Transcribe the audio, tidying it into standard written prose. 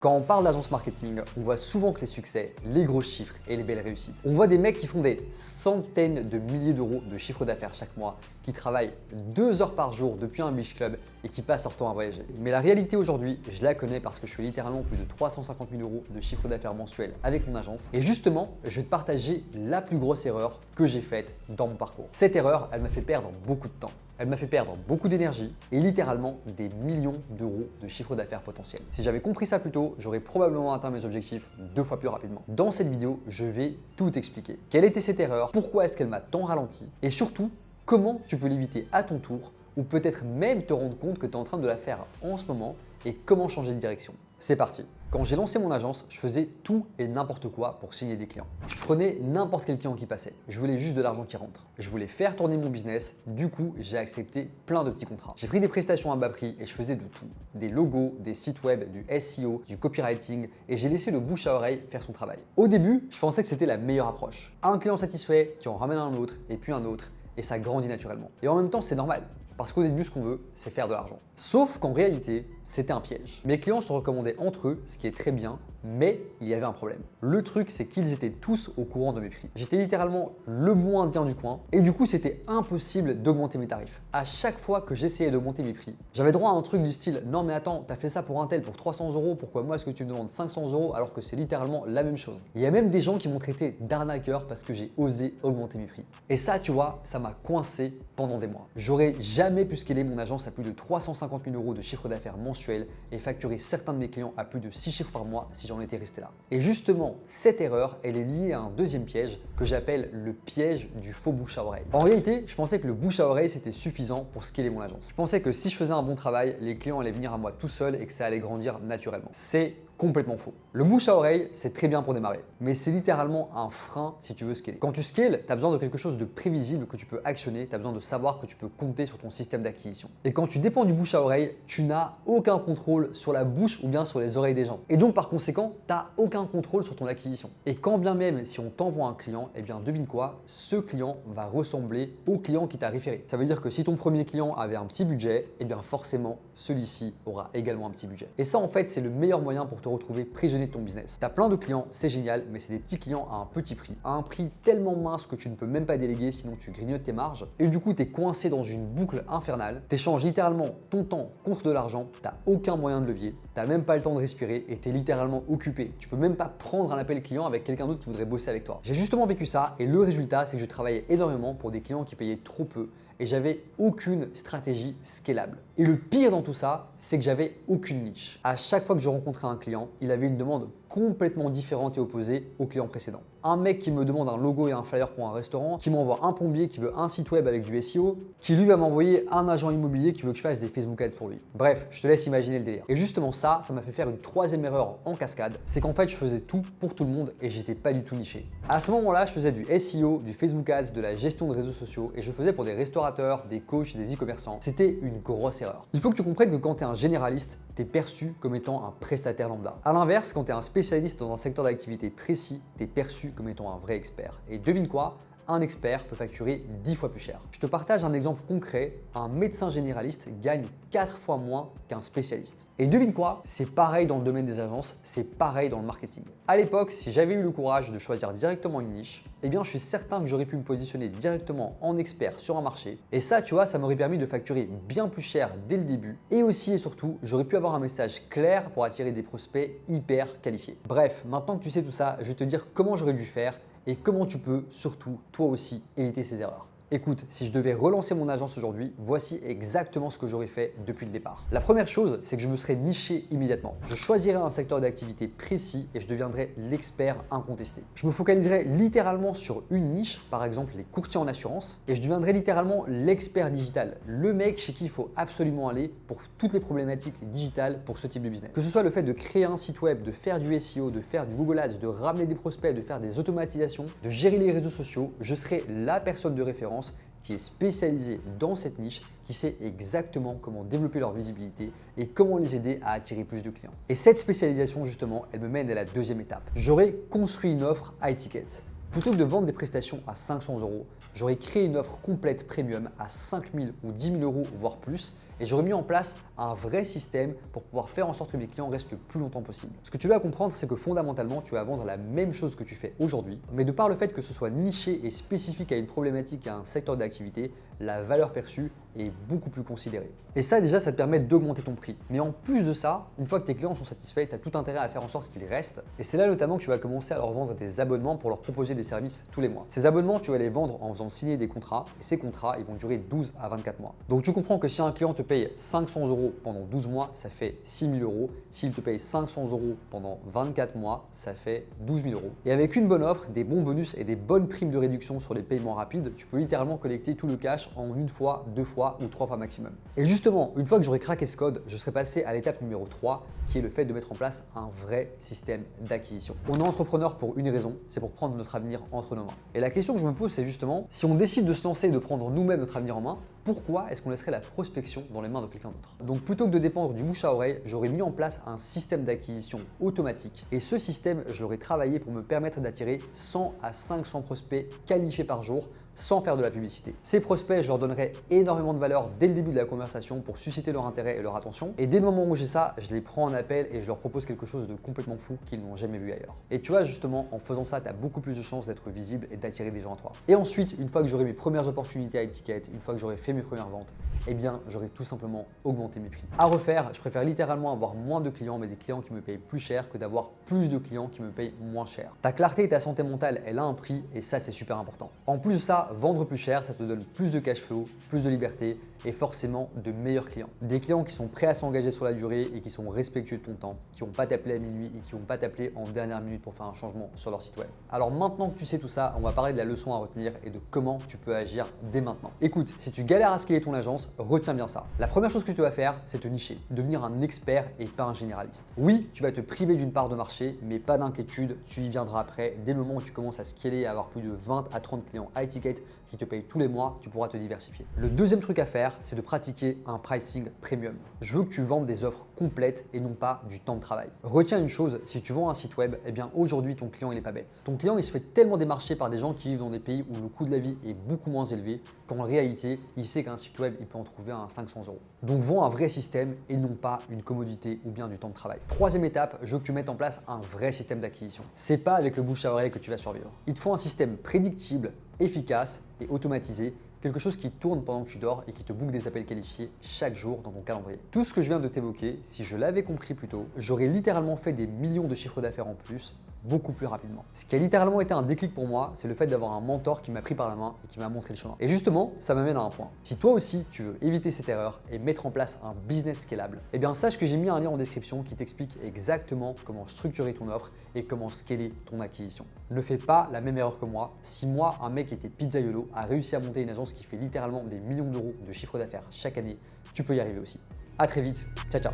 Quand on parle d'agence marketing, on voit souvent que les succès, les gros chiffres et les belles réussites. On voit des mecs qui font des centaines de milliers d'euros de chiffre d'affaires chaque mois, qui travaillent 2 heures par jour depuis un beach club et qui passent leur temps à voyager. Mais la réalité aujourd'hui, je la connais parce que je fais littéralement plus de 350 000 euros de chiffre d'affaires mensuel avec mon agence. Et justement, je vais te partager la plus grosse erreur que j'ai faite dans mon parcours. Cette erreur, elle m'a fait perdre beaucoup de temps. Elle m'a fait perdre beaucoup d'énergie et littéralement des millions d'euros de chiffre d'affaires potentiel. Si j'avais compris ça plus tôt, j'aurais probablement atteint mes objectifs 2 fois plus rapidement. Dans cette vidéo, je vais tout expliquer. Quelle était cette erreur? Pourquoi est-ce qu'elle m'a tant ralenti? Et surtout, comment tu peux l'éviter à ton tour ou peut-être même te rendre compte que tu es en train de la faire en ce moment et comment changer de direction. C'est parti. Quand j'ai lancé mon agence, je faisais tout et n'importe quoi pour signer des clients. Je prenais n'importe quel client qui passait. Je voulais juste de l'argent qui rentre. Je voulais faire tourner mon business. Du coup, j'ai accepté plein de petits contrats. J'ai pris des prestations à bas prix et je faisais de tout. Des logos, des sites web, du SEO, du copywriting et j'ai laissé le bouche à oreille faire son travail. Au début, je pensais que c'était la meilleure approche. Un client satisfait, tu en ramènes un autre et puis un autre et ça grandit naturellement. Et en même temps, c'est normal. Parce qu'au début, ce qu'on veut, c'est faire de l'argent. Sauf qu'en réalité, c'était un piège. Mes clients se recommandaient entre eux, ce qui est très bien, mais il y avait un problème. Le truc, c'est qu'ils étaient tous au courant de mes prix. J'étais littéralement le bon indien du coin et du coup, c'était impossible d'augmenter mes tarifs. À chaque fois que j'essayais d'augmenter mes prix, j'avais droit à un truc du style « Non mais attends, t'as fait ça pour un tel pour 300 euros, pourquoi moi est-ce que tu me demandes 500 euros alors que c'est littéralement la même chose ?» Il y a même des gens qui m'ont traité d'arnaqueur parce que j'ai osé augmenter mes prix. Et ça, tu vois, ça m'a coincé pendant des mois. J'aurais jamais pu scaler mon agence à plus de 350 000 euros de chiffre d'affaires mensuel et facturer certains de mes clients à plus de 6 chiffres par mois si j'en étais resté là. Et justement, cette erreur, elle est liée à un deuxième piège que j'appelle le piège du faux bouche à oreille. En réalité, je pensais que le bouche à oreille, c'était suffisant pour scaler mon agence. Je pensais que si je faisais un bon travail, les clients allaient venir à moi tout seuls et que ça allait grandir naturellement. C'est complètement faux. Le bouche à oreille, c'est très bien pour démarrer, mais c'est littéralement un frein si tu veux scaler. Quand tu scales, tu as besoin de quelque chose de prévisible que tu peux actionner, tu as besoin de savoir que tu peux compter sur ton système d'acquisition. Et quand tu dépends du bouche à oreille, tu n'as aucun contrôle sur la bouche ou bien sur les oreilles des gens. Et donc par conséquent, tu n'as aucun contrôle sur ton acquisition. Et quand bien même si on t'envoie un client, eh bien devine quoi, ce client va ressembler au client qui t'a référé. Ça veut dire que si ton premier client avait un petit budget, eh bien forcément celui-ci aura également un petit budget. Et ça en fait, c'est le meilleur moyen pour te retrouver prisonnier de ton business. Tu as plein de clients, c'est génial, mais c'est des petits clients à un petit prix. À un prix tellement mince que tu ne peux même pas déléguer, sinon tu grignotes tes marges. Et du coup, tu es coincé dans une boucle infernale. Tu échanges littéralement ton temps contre de l'argent. Tu n'as aucun moyen de levier. Tu n'as même pas le temps de respirer et tu es littéralement occupé. Tu peux même pas prendre un appel client avec quelqu'un d'autre qui voudrait bosser avec toi. J'ai justement vécu ça et le résultat, c'est que je travaillais énormément pour des clients qui payaient trop peu et j'avais aucune stratégie scalable. Et le pire dans tout ça, c'est que j'avais aucune niche. À chaque fois que je rencontrais un client, il avait une demande complètement différente et opposée au client précédent. Un mec qui me demande un logo et un flyer pour un restaurant, qui m'envoie un plombier qui veut un site web avec du SEO, qui lui va m'envoyer un agent immobilier qui veut que je fasse des Facebook Ads pour lui. Bref, je te laisse imaginer le délire. Et justement ça m'a fait faire une troisième erreur en cascade, c'est qu'en fait je faisais tout pour tout le monde et j'étais pas du tout niché. À ce moment-là, je faisais du SEO, du Facebook Ads, de la gestion de réseaux sociaux et je faisais pour des restaurateurs, des coachs, des e-commerçants. C'était une grosse erreur. Il faut que tu comprennes que quand tu es un généraliste, tu es perçu comme étant un prestataire lambda. A l'inverse, quand tu es un spécialiste dans un secteur d'activité précis, tu es perçu comme étant un vrai expert. Et devine quoi? Un expert peut facturer 10 fois plus cher. Je te partage un exemple concret. Un médecin généraliste gagne 4 fois moins qu'un spécialiste. Et devine quoi? C'est pareil dans le domaine des agences, c'est pareil dans le marketing. À l'époque, si j'avais eu le courage de choisir directement une niche, eh bien je suis certain que j'aurais pu me positionner directement en expert sur un marché. Et ça, tu vois, ça m'aurait permis de facturer bien plus cher dès le début. Et aussi et surtout, j'aurais pu avoir un message clair pour attirer des prospects hyper qualifiés. Bref, maintenant que tu sais tout ça, je vais te dire comment j'aurais dû faire et comment tu peux surtout, toi aussi, éviter ces erreurs. Écoute, si je devais relancer mon agence aujourd'hui, voici exactement ce que j'aurais fait depuis le départ. La première chose, c'est que je me serais niché immédiatement. Je choisirais un secteur d'activité précis et je deviendrais l'expert incontesté. Je me focaliserais littéralement sur une niche, par exemple les courtiers en assurance, et je deviendrais littéralement l'expert digital, le mec chez qui il faut absolument aller pour toutes les problématiques digitales pour ce type de business. Que ce soit le fait de créer un site web, de faire du SEO, de faire du Google Ads, de ramener des prospects, de faire des automatisations, de gérer les réseaux sociaux, je serais la personne de référence qui est spécialisé dans cette niche, qui sait exactement comment développer leur visibilité et comment les aider à attirer plus de clients. Et cette spécialisation, justement, elle me mène à la deuxième étape. J'aurais construit une offre à étiquette. Plutôt que de vendre des prestations à 500 euros, j'aurais créé une offre complète premium à 5 000 ou 10 000 euros, voire plus, et j'aurais mis en place un vrai système pour pouvoir faire en sorte que mes clients restent le plus longtemps possible. Ce que tu dois comprendre, c'est que fondamentalement, tu vas vendre la même chose que tu fais aujourd'hui, mais de par le fait que ce soit niché et spécifique à une problématique, à un secteur d'activité, la valeur perçue est beaucoup plus considérée. Et ça déjà, ça te permet d'augmenter ton prix. Mais en plus de ça, une fois que tes clients sont satisfaits, tu as tout intérêt à faire en sorte qu'ils restent. Et c'est là notamment que tu vas commencer à leur vendre des abonnements pour leur proposer des services tous les mois. Ces abonnements, tu vas les vendre en faisant signer des contrats et ces contrats, ils vont durer 12 à 24 mois. Donc tu comprends que si un client te paye 500 € pendant 12 mois, ça fait 6 000 €. S'il te paye 500 € pendant 24 mois, ça fait 12 000 €. Et avec une bonne offre, des bons bonus et des bonnes primes de réduction sur les paiements rapides, tu peux littéralement collecter tout le cash en une fois, 2 fois ou 3 fois maximum. Et justement, une fois que j'aurai craqué ce code, je serai passé à l'étape numéro 3 qui est le fait de mettre en place un vrai système d'acquisition. On est entrepreneur pour une raison, c'est pour prendre notre avenir entre nos mains. Et la question que je me pose, c'est justement, si on décide de se lancer et de prendre nous-mêmes notre avenir en main, pourquoi est-ce qu'on laisserait la prospection dans les mains de quelqu'un d'autre? Donc plutôt que de dépendre du bouche à oreille, j'aurais mis en place un système d'acquisition automatique. Et ce système, je l'aurais travaillé pour me permettre d'attirer 100 à 500 prospects qualifiés par jour sans faire de la publicité. Ces prospects, je leur donnerai énormément de valeur dès le début de la conversation pour susciter leur intérêt et leur attention. Et dès le moment où j'ai ça, je les prends en appel et je leur propose quelque chose de complètement fou qu'ils n'ont jamais vu ailleurs. Et tu vois, justement, en faisant ça, tu as beaucoup plus de chances d'être visible et d'attirer des gens à toi. Et ensuite, une fois que j'aurai mes premières opportunités à étiquette, une fois que j'aurai fait mes premières ventes, eh bien, j'aurai tout simplement augmenté mes prix. À refaire, je préfère littéralement avoir moins de clients, mais des clients qui me payent plus cher que d'avoir plus de clients qui me payent moins cher. Ta clarté et ta santé mentale, elle a un prix et ça, c'est super important. En plus de ça, vendre plus cher, ça te donne plus de cash flow, plus de liberté et forcément de meilleurs clients. Des clients qui sont prêts à s'engager sur la durée et qui sont respectueux de ton temps, qui vont pas t'appeler à minuit et qui vont pas t'appeler en dernière minute pour faire un changement sur leur site web. Alors maintenant que tu sais tout ça, on va parler de la leçon à retenir et de comment tu peux agir dès maintenant. Écoute, si tu galères à scaler ton agence, retiens bien ça. La première chose que tu dois faire, c'est te nicher, devenir un expert et pas un généraliste. Oui, tu vas te priver d'une part de marché, mais pas d'inquiétude, tu y viendras après. Dès le moment où tu commences à scaler et avoir plus de 20 à 30 clients high ticket qui te payent tous les mois, tu pourras te diversifier. Le deuxième truc à faire, c'est de pratiquer un pricing premium. Je veux que tu vendes des offres complètes et non pas du temps de travail. Retiens une chose, si tu vends un site web, eh bien aujourd'hui ton client il est pas bête. Ton client il se fait tellement démarcher par des gens qui vivent dans des pays où le coût de la vie est beaucoup moins élevé qu'en réalité il sait qu'un site web il peut en trouver à 500 €. Donc vends un vrai système et non pas une commodité ou bien du temps de travail. Troisième étape, je veux que tu mettes en place un vrai système d'acquisition. C'est pas avec le bouche à oreille que tu vas survivre. Il te faut un système prédictible, efficace et automatisé, quelque chose qui tourne pendant que tu dors et qui te boucle des appels qualifiés chaque jour dans ton calendrier. Tout ce que je viens de t'évoquer, si je l'avais compris plus tôt, j'aurais littéralement fait des millions de chiffres d'affaires en plus, beaucoup plus rapidement. Ce qui a littéralement été un déclic pour moi, c'est le fait d'avoir un mentor qui m'a pris par la main et qui m'a montré le chemin. Et justement, ça m'amène à un point. Si toi aussi tu veux éviter cette erreur et mettre en place un business scalable, eh bien sache que j'ai mis un lien en description qui t'explique exactement comment structurer ton offre et comment scaler ton acquisition. Ne fais pas la même erreur que moi. Si moi, un mec qui était pizzaiolo, a réussi à monter une agence qui fait littéralement des millions d'euros de chiffre d'affaires chaque année, tu peux y arriver aussi. À très vite, ciao ciao.